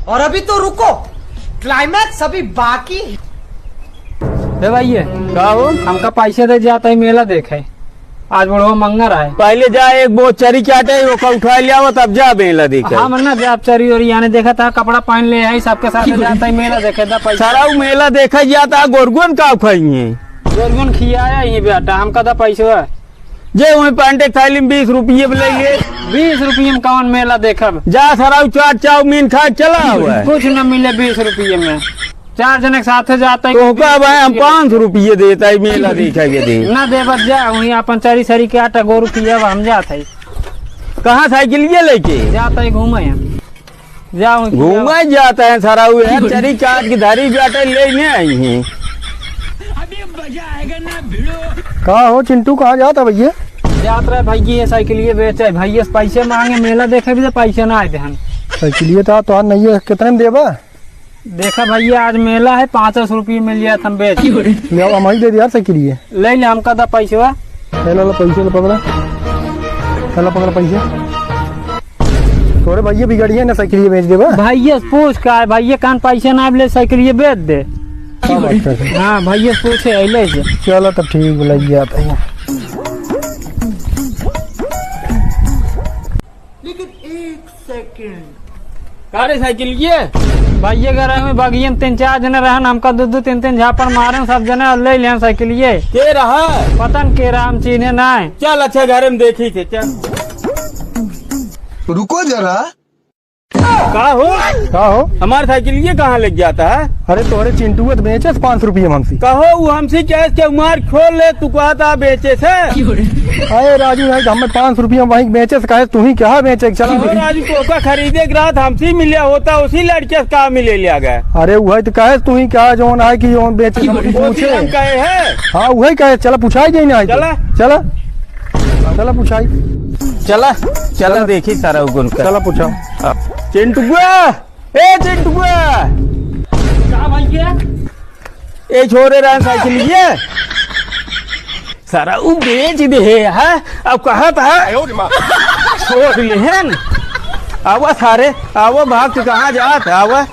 और अभी तो रुको, क्लाइमैक्स अभी बाकी है। भैया कहो हमका पैसे दे जाता है मेला देखे, आज बड़ो मंगर है। पहले जा एक बहुत चरी चाटे वो उठा लिया तब जा मेला देखे। हाँ मन्ना जाप चरी और याने देखा था कपड़ा पहन ले आई सबके साथ जाता है मेला देखे था। सारा मेला देखा जाता गोरगुन का खाइए गोरगुन खियाया ये बेटा हमका था पैसे जे वही पांडे थाली में 20 रुपये ले लिए। 20 रुपये में कौन मेला देखब? जा सराउ चाट चाउमीन खा चला हुआ है। कुछ न मिले 20 रुपये में, 4 जने के साथ जाता है तो भाई हम 500 रुपये देता है मेला देखा दे ना देवत जा वही अपन चरी सरी के आटा गोरू पिया हम जाता है। कहाँ साइकिल ये लेके जाता है घूमे जाओ घूमा जाता है सराउ चरी चाट की धारी जाटा लेने आई है। कहाँ हो चिंटू, कहाँ जाता भैया? जात रहे भैया साइकिल ये बेचे भैया पैसे मांगे मेला देखे भी तो पैसे ना आए ध्यान। साइकिल था तो नहीं है, कितने में देबा? देखा भैया आज मेला है 500 रुपये मिल गया था बेच ले आओ, हम ही दे दिया साइकिल ले ले हमका था पैसे पैसे पकड़ा पैसे थोड़े भैया बिगड़िए ना, साइकिल बेच देबा। भैया पूछ का भैया कान पैसे ना ले साइकिल ये बेच दे। हाँ भैया पूछे अले से। चलो तब ठीक लग गया था। लेकिन एक सेकंड, कारे साइकिल ये भैया घर में बगियन 3-4 जने रहन हमका 2-2-3 झापड़ मारे सब जने ले ले साइकिल ये के रहा पतन के राम चीने ना। चल अच्छा घर में देखी थे चल। रुको जरा, कहा हो हमारे साइकिल ये कहाँ लग जाता है? अरे तोरे चिंटू तो बेचे 500 रुपये हमसे। कहो वो हमसे कैसे के उमार खोल ले तू कहता बेचे से। अरे राजू भाई हमें 500 रुपये वही बेचे से कहे तू ही क्या बेचे? चल राजू तो खरीदे रात हमसे मिला होता उसी लड़के से कहा मिले लिया गया। अरे वही तो कहे तू ही क्या जो है कि जो बेचे पूछे कहे है। हाँ वही कहे, चला पूछाई जाए ना। चला चला चला पूछाई, चला चला देखी सारा उगुन का। चला पूछाओ। चिंटुआ ए चिंटुआ भैया ए छोरे रहा साइकिल ये सारा उ बेच दे है। अब कहा था छोड़ ले आवा सारे आवा भाग कहाँ जात आवा।